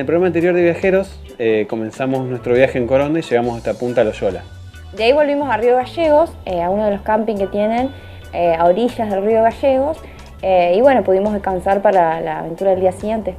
programa anterior de viajeros comenzamos nuestro viaje en Coronda y llegamos hasta Punta Loyola. De ahí volvimos a Río Gallegos, a uno de los campings que tienen a orillas del Río Gallegos, y bueno, pudimos descansar para la aventura del día siguiente.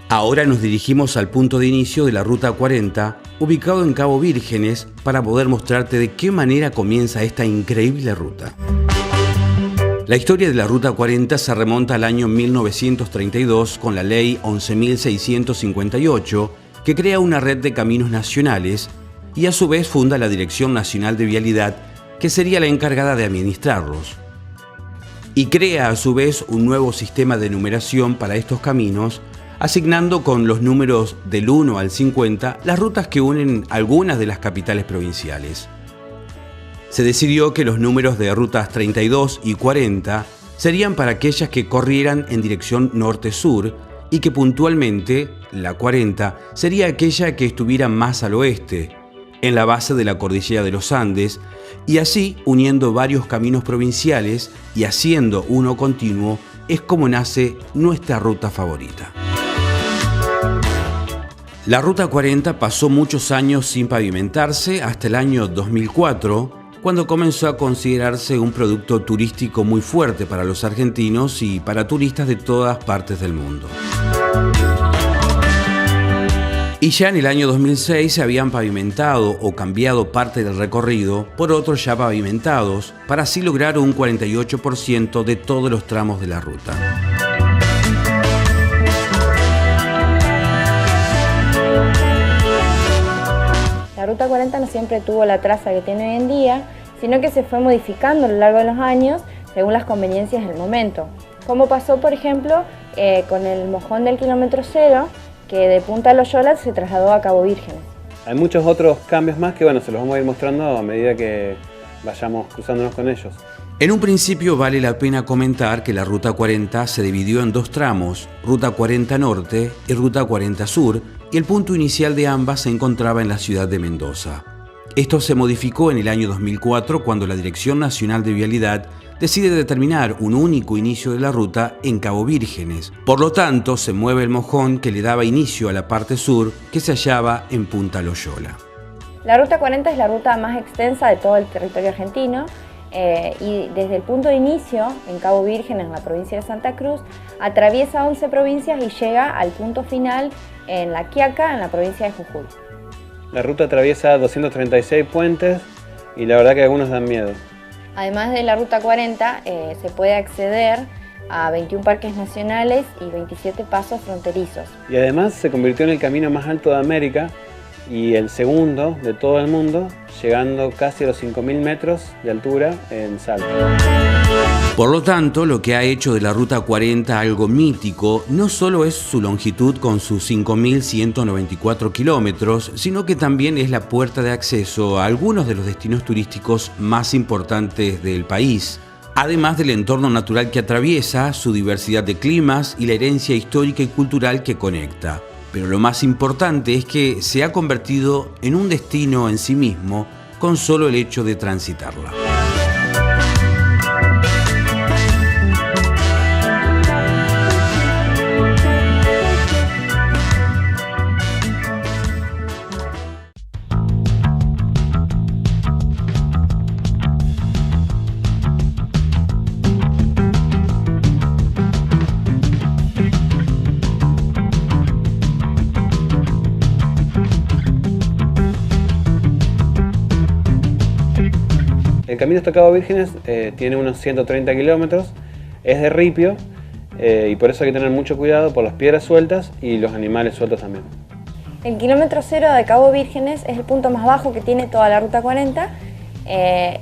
Ahora nos dirigimos al punto de inicio de la Ruta 40, ubicado en Cabo Vírgenes, para poder mostrarte de qué manera comienza esta increíble ruta. La historia de la Ruta 40 se remonta al año 1932 con la Ley 11.658, que crea una red de caminos nacionales y a su vez funda la Dirección Nacional de Vialidad, que sería la encargada de administrarlos. Y crea a su vez un nuevo sistema de numeración para estos caminos, asignando con los números del 1 al 50 las rutas que unen algunas de las capitales provinciales. Se decidió que los números de rutas 32 y 40 serían para aquellas que corrieran en dirección norte-sur y que puntualmente la 40 sería aquella que estuviera más al oeste, en la base de la cordillera de los Andes, y así uniendo varios caminos provinciales y haciendo uno continuo es como nace nuestra ruta favorita. La Ruta 40 pasó muchos años sin pavimentarse hasta el año 2004, cuando comenzó a considerarse un producto turístico muy fuerte para los argentinos y para turistas de todas partes del mundo. Y ya en el año 2006 se habían pavimentado o cambiado parte del recorrido por otros ya pavimentados, para así lograr un 48% de todos los tramos de la ruta. La Ruta 40 no siempre tuvo la traza que tiene hoy en día, sino que se fue modificando a lo largo de los años según las conveniencias del momento. Como pasó, por ejemplo, con el mojón del kilómetro cero, que de Punta Loyola se trasladó a Cabo Vírgenes. Hay muchos otros cambios más que se los vamos a ir mostrando a medida que vayamos cruzándonos con ellos. En un principio vale la pena comentar que la Ruta 40 se dividió en dos tramos, Ruta 40 Norte y Ruta 40 Sur, y el punto inicial de ambas se encontraba en la ciudad de Mendoza. Esto se modificó en el año 2004 cuando la Dirección Nacional de Vialidad decide determinar un único inicio de la ruta en Cabo Vírgenes. Por lo tanto, se mueve el mojón que le daba inicio a la parte sur, que se hallaba en Punta Loyola. La Ruta 40 es la ruta más extensa de todo el territorio argentino, y desde el punto de inicio, en Cabo Vírgenes, en la provincia de Santa Cruz, atraviesa 11 provincias y llega al punto final en La Quiaca, en la provincia de Jujuy. La ruta atraviesa 236 puentes y la verdad que algunos dan miedo. Además de la Ruta 40, se puede acceder a 21 parques nacionales y 27 pasos fronterizos. Y además se convirtió en el camino más alto de América y el segundo de todo el mundo, llegando casi a los 5.000 metros de altura en Salta. Por lo tanto, lo que ha hecho de la Ruta 40 algo mítico no solo es su longitud con sus 5.194 kilómetros, sino que también es la puerta de acceso a algunos de los destinos turísticos más importantes del país, además del entorno natural que atraviesa, su diversidad de climas y la herencia histórica y cultural que conecta. Pero lo más importante es que se ha convertido en un destino en sí mismo con solo el hecho de transitarla. El camino hasta Cabo Vírgenes tiene unos 130 kilómetros, es de ripio y por eso hay que tener mucho cuidado por las piedras sueltas y los animales sueltos también. El kilómetro cero de Cabo Vírgenes es el punto más bajo que tiene toda la Ruta 40,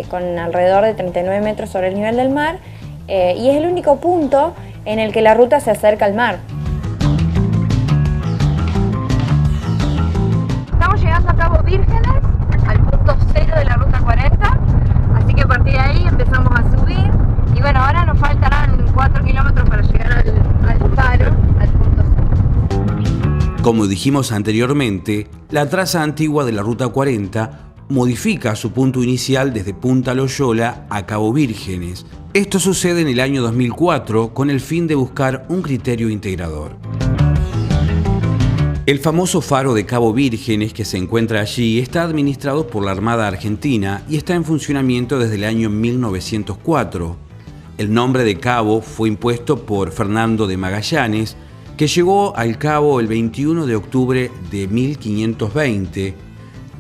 con alrededor de 39 metros sobre el nivel del mar, y es el único punto en el que la ruta se acerca al mar. Estamos llegando a Cabo Vírgenes, al punto cero de la Ruta 40, así que a partir de ahí empezamos a subir, y bueno, ahora nos faltarán 4 kilómetros para llegar al Como dijimos anteriormente, la traza antigua de la Ruta 40 modifica su punto inicial desde Punta Loyola a Cabo Vírgenes. Esto sucede en el año 2004 con el fin de buscar un criterio integrador. El famoso faro de Cabo Vírgenes que se encuentra allí está administrado por la Armada Argentina y está en funcionamiento desde el año 1904. El nombre de Cabo fue impuesto por Fernando de Magallanes, que llegó al Cabo el 21 de octubre de 1520,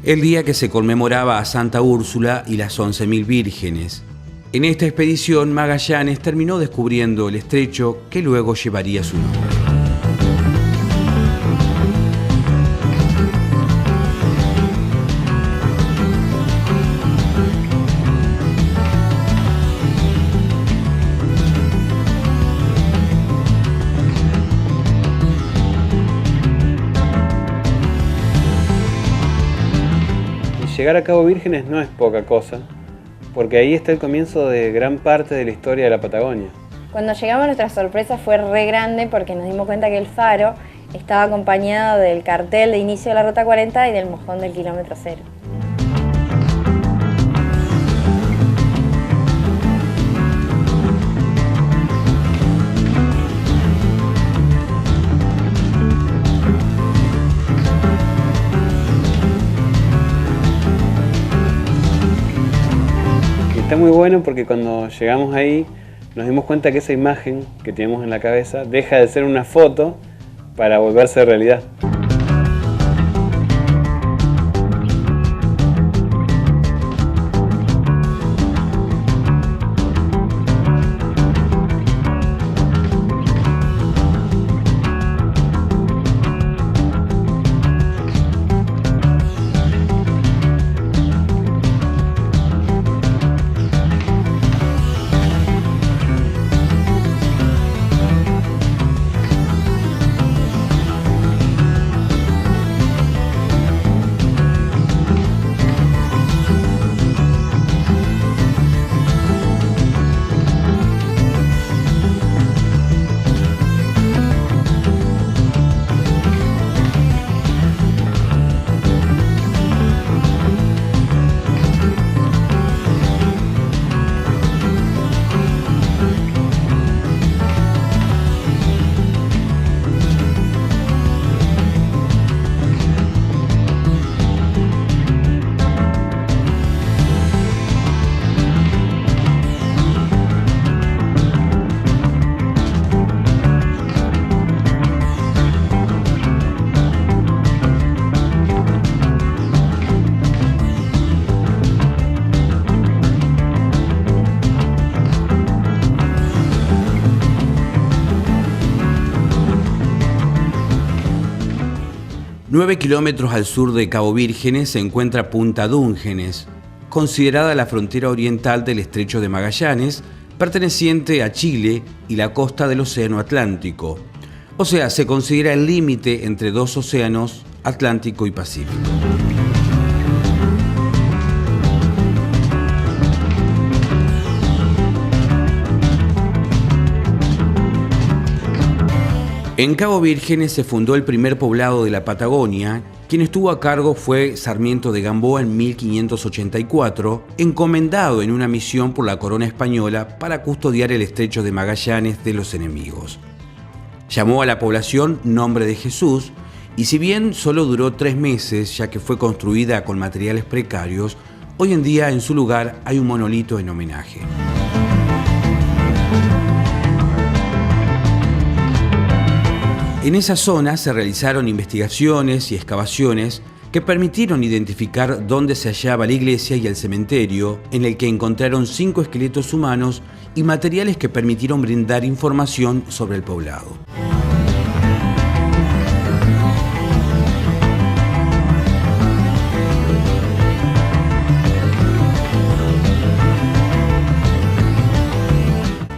el día que se conmemoraba a Santa Úrsula y las 11.000 vírgenes. En esta expedición, Magallanes terminó descubriendo el estrecho que luego llevaría su nombre. Llegar a Cabo Vírgenes no es poca cosa, porque ahí está el comienzo de gran parte de la historia de la Patagonia. Cuando llegamos nuestra sorpresa fue re grande porque nos dimos cuenta que el faro estaba acompañado del cartel de inicio de la Ruta 40 y del mojón del kilómetro cero. Está muy bueno porque cuando llegamos ahí nos dimos cuenta que esa imagen que teníamos en la cabeza deja de ser una foto para volverse realidad. Nueve kilómetros al sur de Cabo Vírgenes se encuentra Punta Dúngenes, considerada la frontera oriental del Estrecho de Magallanes, perteneciente a Chile y la costa del Océano Atlántico. O sea, se considera el límite entre dos océanos, Atlántico y Pacífico. En Cabo Vírgenes se fundó el primer poblado de la Patagonia. Quien estuvo a cargo fue Sarmiento de Gamboa en 1584, encomendado en una misión por la corona española para custodiar el estrecho de Magallanes de los enemigos. Llamó a la población Nombre de Jesús y si bien solo duró 3 meses, ya que fue construida con materiales precarios, hoy en día en su lugar hay un monolito en homenaje. En esa zona se realizaron investigaciones y excavaciones que permitieron identificar dónde se hallaba la iglesia y el cementerio, en el que encontraron 5 esqueletos humanos y materiales que permitieron brindar información sobre el poblado.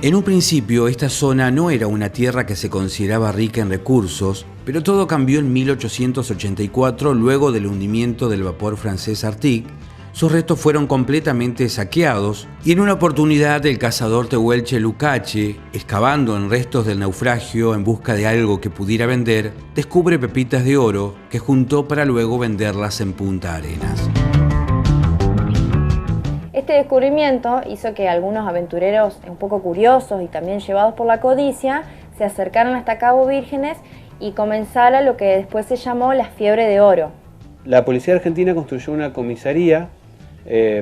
En un principio, esta zona no era una tierra que se consideraba rica en recursos, pero todo cambió en 1884 luego del hundimiento del vapor francés Arctic, sus restos fueron completamente saqueados y en una oportunidad el cazador tehuelche Lucache, excavando en restos del naufragio en busca de algo que pudiera vender, descubre pepitas de oro que juntó para luego venderlas en Punta Arenas. Este descubrimiento hizo que algunos aventureros un poco curiosos y también llevados por la codicia se acercaran hasta Cabo Vírgenes y comenzara lo que después se llamó la fiebre de oro. La policía argentina construyó una comisaría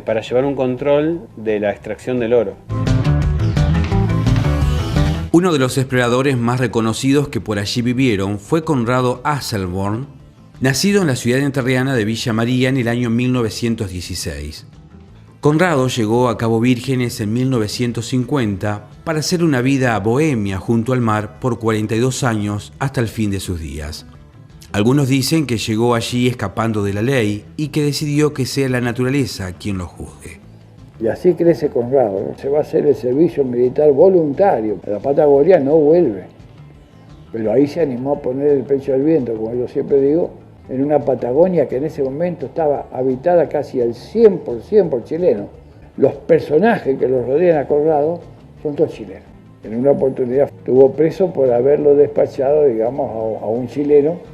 para llevar un control de la extracción del oro. Uno de los exploradores más reconocidos que por allí vivieron fue Conrado Asselborn, nacido en la ciudad entrerriana de Villa María en el año 1916. Conrado llegó a Cabo Vírgenes en 1950 para hacer una vida bohemia junto al mar por 42 años hasta el fin de sus días. Algunos dicen que llegó allí escapando de la ley y que decidió que sea la naturaleza quien lo juzgue. Y así crece Conrado, ¿no? Se va a hacer el servicio militar voluntario. A la Patagonia no vuelve, pero ahí se animó a poner el pecho al viento, como yo siempre digo, en una Patagonia que en ese momento estaba habitada casi al 100% por chilenos. Los personajes que los rodean a Conrado son todos chilenos. En una oportunidad estuvo preso por haberlo despachado, digamos, a un chileno.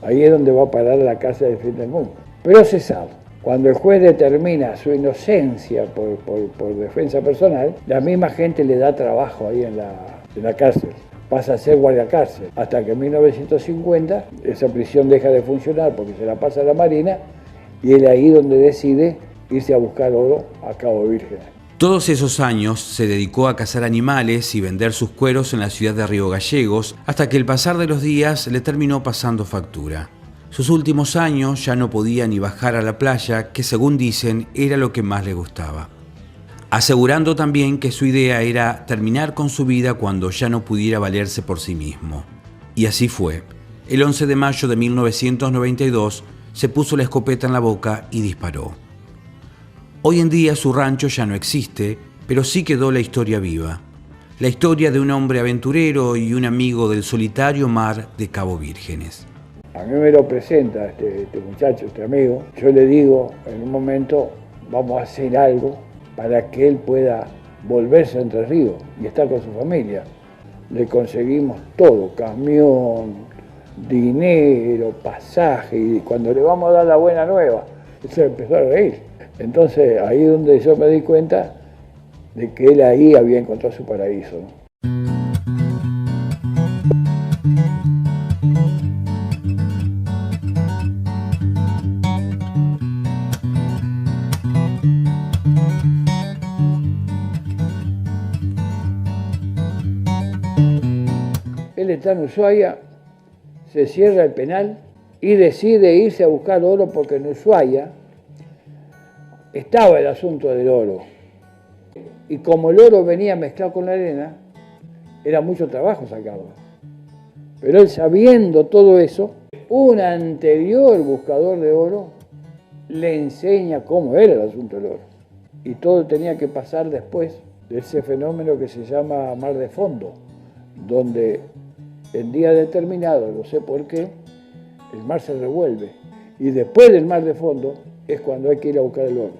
Ahí es donde va a parar la cárcel del fin del mundo. Procesado. Cuando el juez determina su inocencia por defensa personal, la misma gente le da trabajo ahí en la cárcel. Pasa a ser guardiacárcel, hasta que en 1950 esa prisión deja de funcionar porque se la pasa a la Marina y él ahí donde decide irse a buscar oro a Cabo Vírgenes. Todos esos años se dedicó a cazar animales y vender sus cueros en la ciudad de Río Gallegos, hasta que el pasar de los días le terminó pasando factura. Sus últimos años ya no podía ni bajar a la playa, que según dicen era lo que más le gustaba. Asegurando también que su idea era terminar con su vida cuando ya no pudiera valerse por sí mismo. Y así fue. El 11 de mayo de 1992 se puso la escopeta en la boca y disparó. Hoy en día su rancho ya no existe, pero sí quedó la historia viva. La historia de un hombre aventurero y un amigo del solitario mar de Cabo Vírgenes. A mí me lo presenta este muchacho, este amigo. Yo le digo, en un momento, vamos a hacer algo para que él pueda volverse a Entre Ríos y estar con su familia. Le conseguimos todo, camión, dinero, pasaje, y cuando le vamos a dar la buena nueva, él se empezó a reír. Entonces ahí es donde yo me di cuenta de que él ahí había encontrado su paraíso, ¿no? Él está en Ushuaia, se cierra el penal y decide irse a buscar oro porque en Ushuaia estaba el asunto del oro. Y como el oro venía mezclado con la arena, era mucho trabajo sacarlo. Pero él, sabiendo todo eso, un anterior buscador de oro le enseña cómo era el asunto del oro. Y todo tenía que pasar después de ese fenómeno que se llama mar de fondo, donde en día determinado, no sé por qué, el mar se revuelve. Y después del mar de fondo es cuando hay que ir a buscar el oro.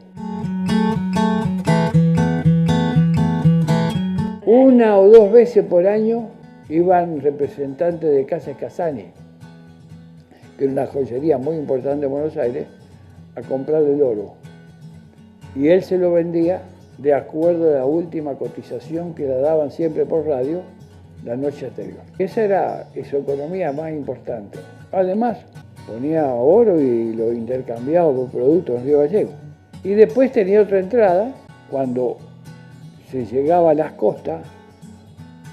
Una o dos veces por año iban representantes de Casa Escasani, que era una joyería muy importante en Buenos Aires, a comprar el oro. Y él se lo vendía de acuerdo a la última cotización que le daban siempre por radio la noche anterior. Esa era su economía más importante. Además, ponía oro y lo intercambiaba por productos en Río Gallegos. Y después tenía otra entrada, cuando se llegaba a las costas,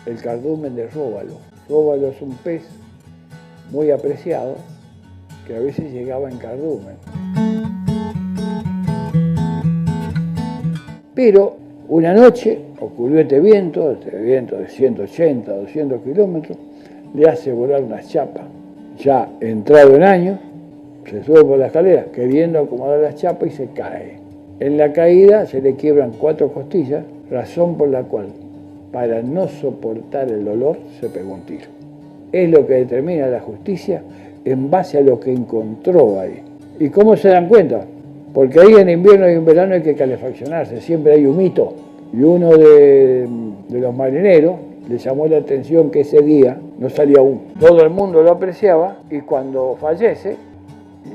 el cardumen de róbalo. Róbalo es un pez muy apreciado, que a veces llegaba en cardumen. Pero una noche ocurrió este viento de 180, 200 kilómetros, le hace volar una chapa. Ya entrado en años, se sube por la escalera queriendo acomodar la chapa y se cae. En la caída se le quiebran 4 costillas, razón por la cual, para no soportar el dolor, se pegó un tiro. Es lo que determina la justicia en base a lo que encontró ahí. ¿Y cómo se dan cuenta? Porque ahí en invierno y en verano hay que calefaccionarse, siempre hay humito. Y uno de los marineros le llamó la atención que ese día no salía humo. Todo el mundo lo apreciaba y cuando fallece,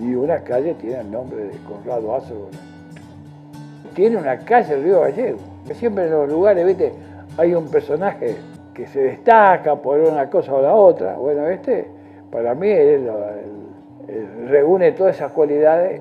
y una calle tiene el nombre de Conrado Azzollay. Tiene una calle el Río Gallego, que siempre en los lugares, ¿viste? Hay un personaje que se destaca por una cosa o la otra. Bueno, para mí reúne todas esas cualidades.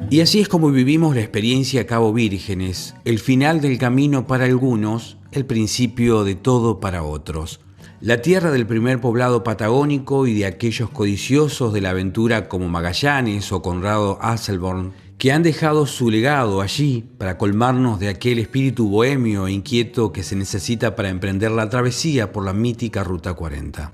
Y así es como vivimos la experiencia Cabo Vírgenes, el final del camino para algunos, el principio de todo para otros. La tierra del primer poblado patagónico y de aquellos codiciosos de la aventura como Magallanes o Conrado Asselborn, que han dejado su legado allí para colmarnos de aquel espíritu bohemio e inquieto que se necesita para emprender la travesía por la mítica Ruta 40.